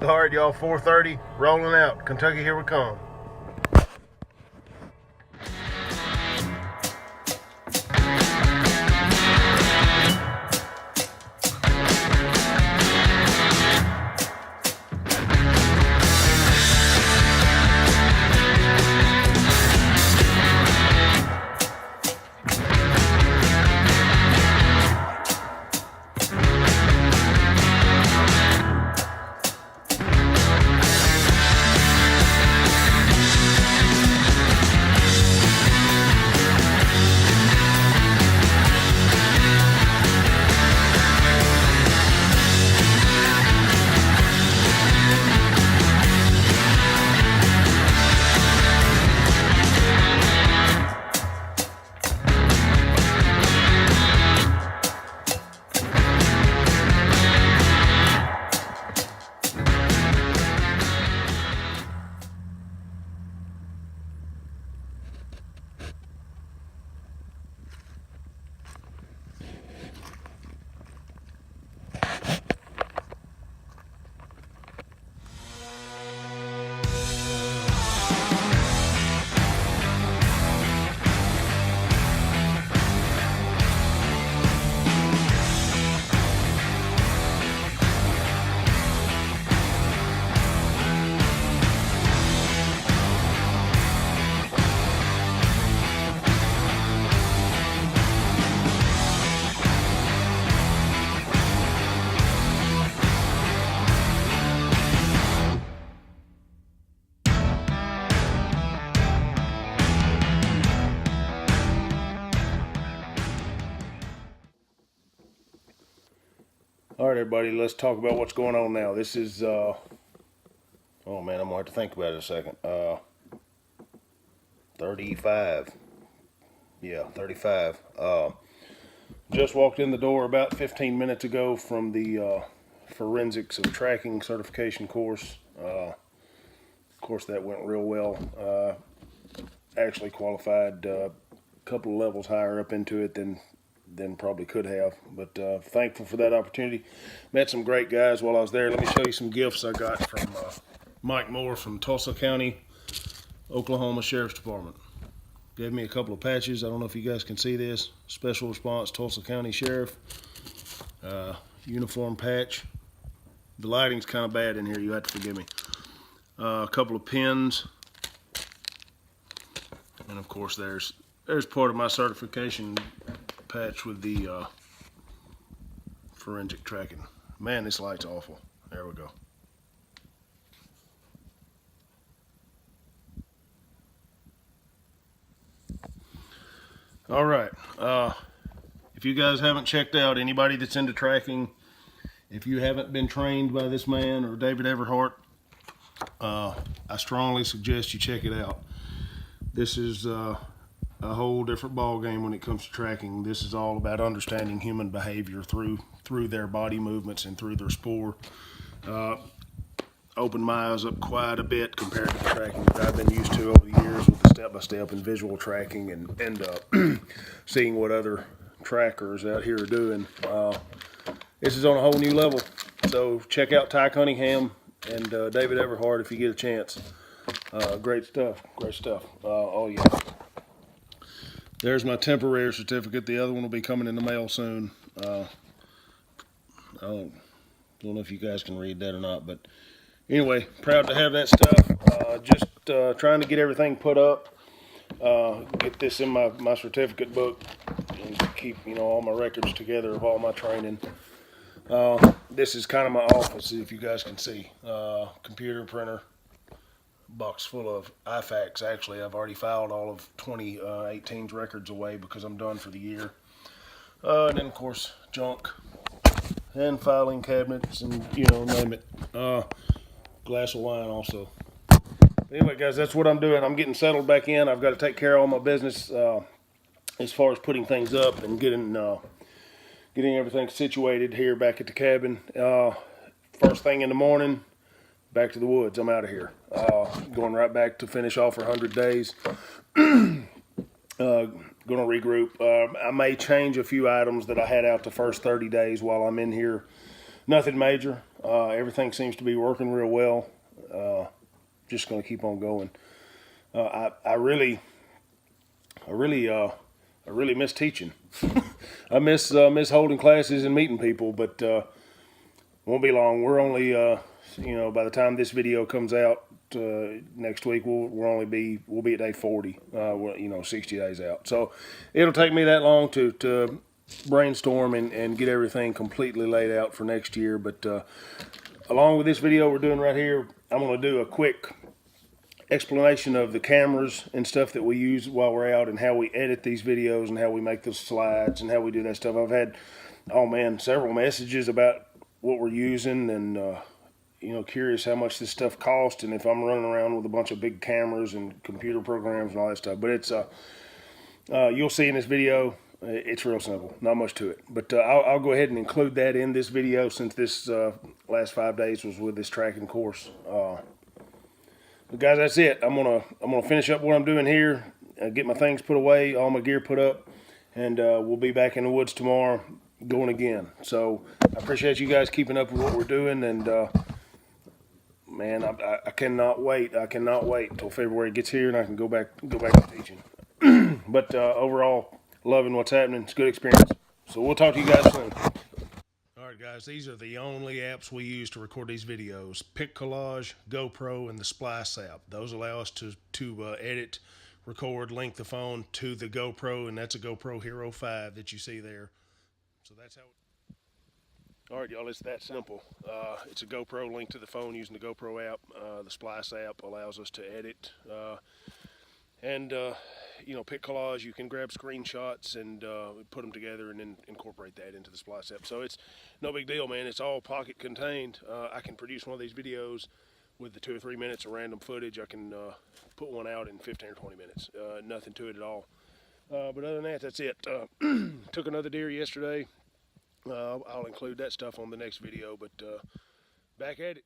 All right, y'all, 4:30, rolling out. Kentucky, here we come. All right, everybody, let's talk about what's going on now. This is, oh man, I'm gonna have to think about it a second. 35. Yeah, 35. Just walked in the door about 15 minutes ago from the Forensics of Tracking certification course. Of course, that went real well. Actually qualified a couple of levels higher up into it than probably could have, but thankful for that opportunity. Met some great guys while I was there. Let me show you some gifts I got from Mike Moore from Tulsa County, Oklahoma Sheriff's Department. Gave me a couple of patches. I don't know if you guys can see this. Special Response Tulsa County Sheriff uniform patch. The lighting's kind of bad in here. You have to forgive me. A couple of pins, and of course there's part of my certification patch with the forensic tracking. Man, this light's awful. There we go. All right. If you guys haven't checked out, anybody that's into tracking, if you haven't been trained by this man or David Everhart, I strongly suggest you check it out. This is a whole different ball game when it comes to tracking. This is all about understanding human behavior through their body movements and through their spoor. Opened my eyes up quite a bit compared to the tracking that I've been used to over the years with the step-by-step and visual tracking, and seeing what other trackers out here are doing. This is on a whole new level. So check out Ty Cunningham and David Everhart if you get a chance. Great stuff. Oh yeah. There's my temporary certificate. The other one will be coming in the mail soon. I don't know if you guys can read that or not, but anyway, proud to have that stuff. Just trying to get everything put up. Get this in my certificate book and keep all my records together of all my training. This is kind of my office, if you guys can see. Computer, printer, box full of IFACs. Actually, I've already filed all of 2018's records away because I'm done for the year. And then, of course, junk and filing cabinets and, name it. Glass of wine also. But anyway, guys, that's what I'm doing. I'm getting settled back in. I've got to take care of all my business as far as putting things up and getting everything situated here back at the cabin. First thing in the morning, back to the woods. I'm out of here. Going right back to finish off for 100 days. Going to regroup. I may change a few items that I had out the first 30 days while I'm in here. nothing major. Everything seems to be working real well. Just going to keep on going. I really miss teaching. I miss holding classes and meeting people, but won't be long. We're only by the time this video comes out next week, we'll be at day 40. 60 days out. So it'll take me that long to brainstorm and get everything completely laid out for next year. But along with this video we're doing right here, I'm going to do a quick explanation of the cameras and stuff that we use while we're out, and how we edit these videos, and how we make the slides, and how we do that stuff. I've had, several messages about what we're using, and curious how much this stuff costs, and if I'm running around with a bunch of big cameras and computer programs and all that stuff. But it's you'll see in this video, it's real simple, not much to it. But I'll go ahead and include that in this video, since this last 5 days was with this tracking course. But guys, that's it. I'm gonna finish up what I'm doing here, get my things put away, all my gear put up, and we'll be back in the woods tomorrow going again. So I appreciate you guys keeping up with what we're doing, and man, I cannot wait. I cannot wait until February gets here and I can go back to teaching. But overall, loving what's happening. It's a good experience. So we'll talk to you guys soon. All right, guys, these are the only apps we use to record these videos: PicCollage, GoPro, and the Splice app. Those allow us to edit, record, link the phone to the GoPro, and that's a GoPro Hero 5 that you see there. So that's how. All right, y'all, it's that simple. It's a GoPro linked to the phone using the GoPro app. The Splice app allows us to edit. PicCollage, you can grab screenshots and put them together and then incorporate that into the Splice app. So it's no big deal, man. It's all pocket contained. I can produce one of these videos with the 2 or 3 minutes of random footage. I can put one out in 15 or 20 minutes. Nothing to it at all. But other than that, that's it. Took another deer yesterday. I'll include that stuff on the next video, but back at it.